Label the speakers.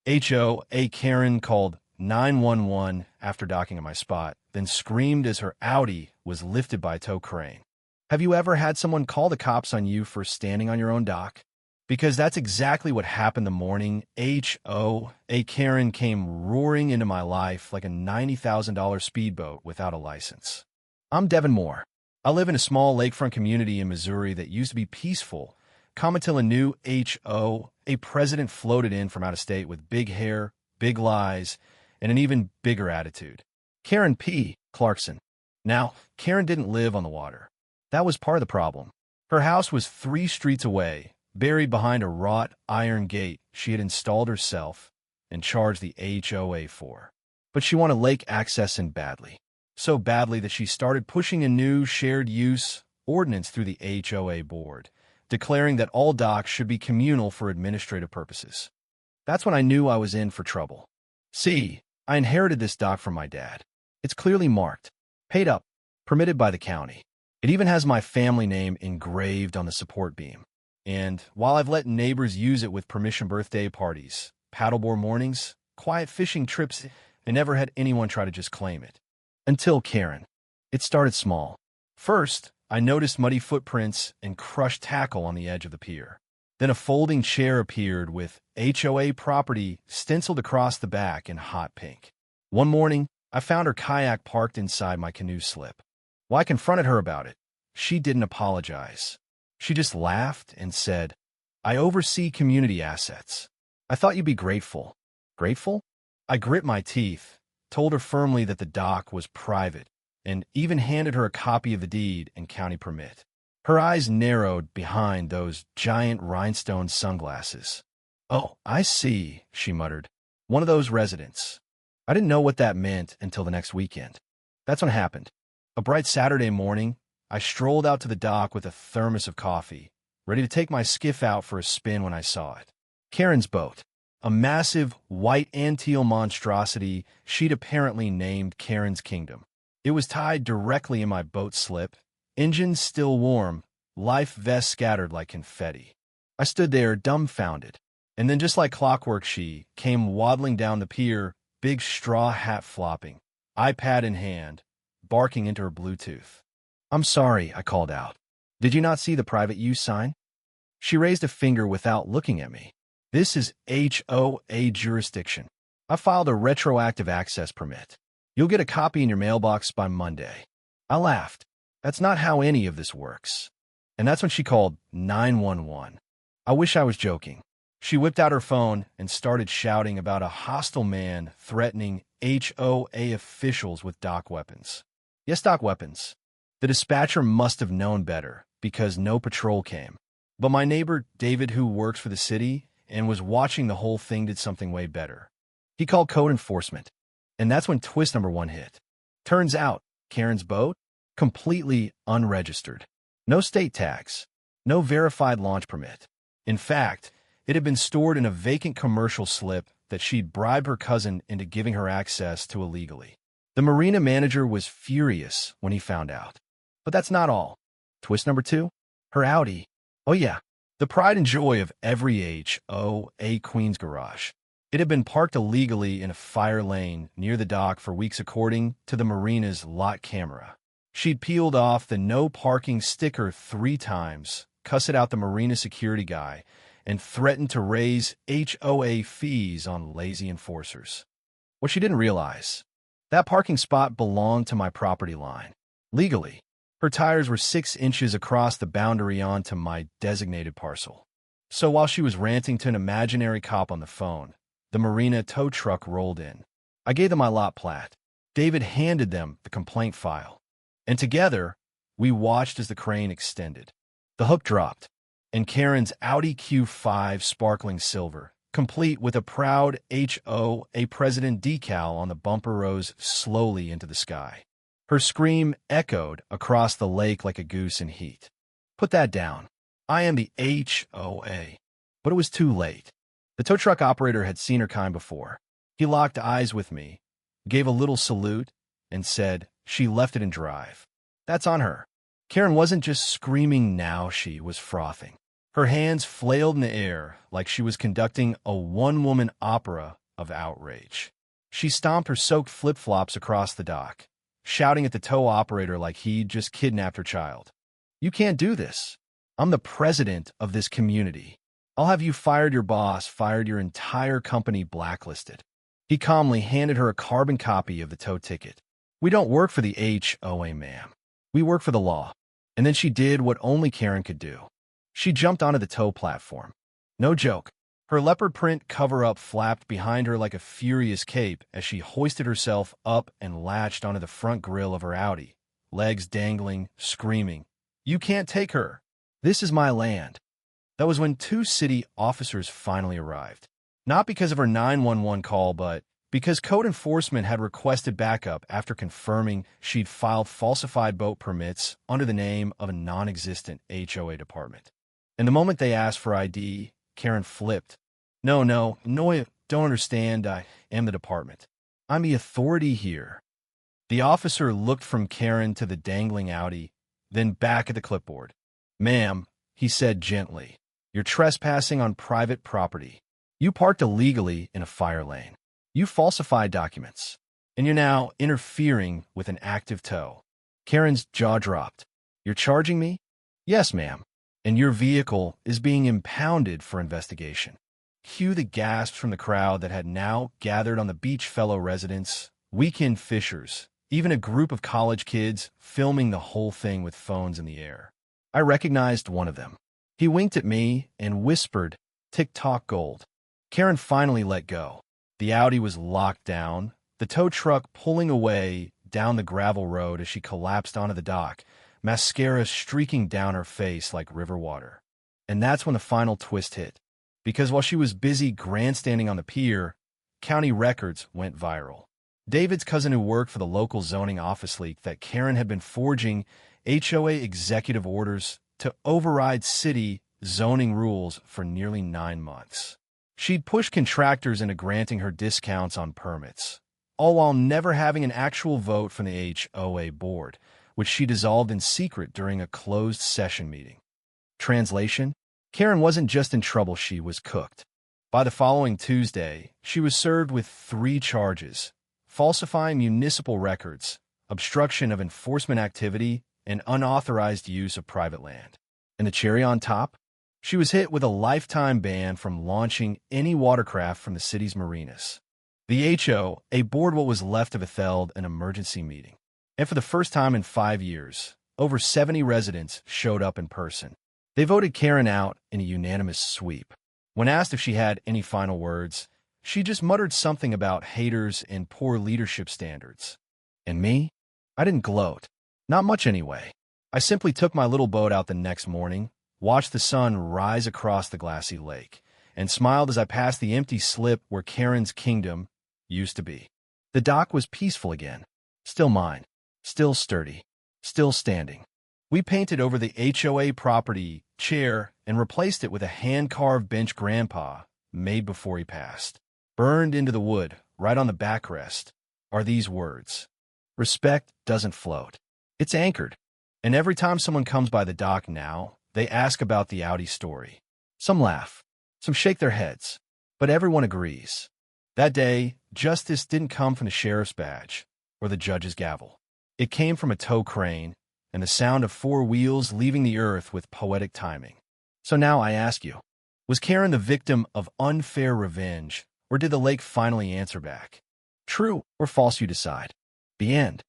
Speaker 1: HOA Karen called 911 after docking at my spot, then screamed as her Audi was lifted by a tow crane. Have you ever had someone call the cops on you for standing on your own dock? Because that's exactly what happened the morning HOA Karen came roaring into my life like a $90,000 speedboat without a license. I'm Devin Moore. I live in a small lakefront community in Missouri that used to be peaceful, until a new HOA president floated in from out of state with big hair, big lies, and an even bigger attitude. Karen P. Clarkson. Now, Karen didn't live on the water. That was part of the problem. Her house was 3 streets away, buried behind a wrought iron gate she had installed herself and charged the HOA for. But she wanted lake access in badly. So badly that she started pushing a new shared use ordinance through the HOA board, declaring that all docks should be communal for administrative purposes. That's when I knew I was in for trouble. See, I inherited this dock from my dad. It's clearly marked, paid up, permitted by the county. It even has my family name engraved on the support beam. And while I've let neighbors use it with permission birthday parties, paddleboard mornings, quiet fishing trips, I never had anyone try to just claim it. Until Karen. It started small. First, I noticed muddy footprints and crushed tackle on the edge of the pier. Then a folding chair appeared with HOA property stenciled across the back in hot pink. One morning, I found her kayak parked inside my canoe slip. Well, I confronted her about it. She didn't apologize. She just laughed and said, "I oversee community assets. I thought you'd be grateful." Grateful? I grit my teeth, told her firmly that the dock was private, and even handed her a copy of the deed and county permit. Her eyes narrowed behind those giant rhinestone sunglasses. "Oh, I see," she muttered. "One of those residents." I didn't know what that meant until the next weekend. That's when it happened. A bright Saturday morning, I strolled out to the dock with a thermos of coffee, ready to take my skiff out for a spin when I saw it. Karen's boat. A massive, white and teal monstrosity she'd apparently named Karen's Kingdom. It was tied directly in my boat slip, engine still warm, life vest scattered like confetti. I stood there dumbfounded, and then just like clockwork she came waddling down the pier, big straw hat flopping, iPad in hand, barking into her Bluetooth. "I'm sorry," I called out. "Did you not see the private use sign?" She raised a finger without looking at me. "This is HOA jurisdiction. I filed a retroactive access permit. You'll get a copy in your mailbox by Monday." I laughed. That's not how any of this works. And that's when she called 911. I wish I was joking. She whipped out her phone and started shouting about a hostile man threatening HOA officials with dock weapons. Yes, dock weapons. The dispatcher must have known better because no patrol came. But my neighbor, David, who works for the city and was watching the whole thing, did something way better. He called code enforcement. And that's when twist number 1 hit. Turns out, Karen's boat? Completely unregistered. No state tags. No verified launch permit. In fact, it had been stored in a vacant commercial slip that she'd bribed her cousin into giving her access to illegally. The marina manager was furious when he found out. But that's not all. Twist number 2? Her Audi. Oh yeah, the pride and joy of every HOA Queen's garage. It had been parked illegally in a fire lane near the dock for weeks according to the marina's lot camera. She'd peeled off the no parking sticker 3 times, cussed out the marina security guy, and threatened to raise HOA fees on lazy enforcers. What she didn't realize, that parking spot belonged to my property line. Legally. Her tires were 6 inches across the boundary onto my designated parcel. So while she was ranting to an imaginary cop on the phone, the marina tow truck rolled in. I gave them my lot plat. David handed them the complaint file. And together, we watched as the crane extended. The hook dropped, and Karen's Audi Q5 sparkling silver, complete with a proud HOA president decal on the bumper, rose slowly into the sky. Her scream echoed across the lake like a goose in heat. "Put that down. I am the HOA." But it was too late. The tow truck operator had seen her kind before. He locked eyes with me, gave a little salute, and said, "She left it in drive." That's on her. Karen wasn't just screaming now, she was frothing. Her hands flailed in the air like she was conducting a one-woman opera of outrage. She stomped her soaked flip-flops across the dock, shouting at the tow operator like he'd just kidnapped her child. "You can't do this. I'm the president of this community. I'll have you fired, your boss fired, your entire company blacklisted." He calmly handed her a carbon copy of the tow ticket. "We don't work for the HOA, ma'am. We work for the law." And then she did what only Karen could do. She jumped onto the tow platform. No joke. Her leopard print cover-up flapped behind her like a furious cape as she hoisted herself up and latched onto the front grille of her Audi, legs dangling, screaming, "You can't take her. This is my land." That was when 2 city officers finally arrived. Not because of her 911 call, but because code enforcement had requested backup after confirming she'd filed falsified boat permits under the name of a non-existent HOA department. And the moment they asked for ID, Karen flipped. No, I don't understand. I am the department. I'm the authority here." The officer looked from Karen to the dangling Audi, then back at the clipboard. "Ma'am," he said gently, "you're trespassing on private property. You parked illegally in a fire lane. You falsified documents. And you're now interfering with an active tow." Karen's jaw dropped. "You're charging me?" "Yes, ma'am. And your vehicle is being impounded for investigation." Cue the gasps from the crowd that had now gathered on the beach, fellow residents, weekend fishers, even a group of college kids filming the whole thing with phones in the air. I recognized one of them. He winked at me and whispered, "TikTok gold." Karen finally let go. The Audi was locked down, the tow truck pulling away down the gravel road as she collapsed onto the dock, mascara streaking down her face like river water. And that's when the final twist hit. Because while she was busy grandstanding on the pier, county records went viral. David's cousin, who worked for the local zoning office, leaked that Karen had been forging HOA executive orders to override city zoning rules for nearly 9 months. She'd pushed contractors into granting her discounts on permits, all while never having an actual vote from the HOA board, which she dissolved in secret during a closed session meeting. Translation: Karen wasn't just in trouble, she was cooked. By the following Tuesday, she was served with 3 charges: falsifying municipal records, obstruction of enforcement activity, and unauthorized use of private land. And the cherry on top? She was hit with a lifetime ban from launching any watercraft from the city's marinas. The HOA board what was left of it held an emergency meeting. And for the first time in 5 years, over 70 residents showed up in person. They voted Karen out in a unanimous sweep. When asked if she had any final words, she just muttered something about haters and poor leadership standards. And me? I didn't gloat. Not much anyway. I simply took my little boat out the next morning, watched the sun rise across the glassy lake, and smiled as I passed the empty slip where Karen's kingdom used to be. The dock was peaceful again. Still mine. Still sturdy. Still standing. We painted over the HOA property chair and replaced it with a hand-carved bench Grandpa made before he passed. Burned into the wood, right on the backrest, are these words: "Respect doesn't float. It's anchored." And every time someone comes by the dock now, they ask about the Audi story. Some laugh, some shake their heads, but everyone agrees. That day, justice didn't come from the sheriff's badge or the judge's gavel. It came from a tow crane and the sound of 4 wheels leaving the earth with poetic timing. So now I ask you, was Karen the victim of unfair revenge, or did the lake finally answer back? True or false, you decide. The end.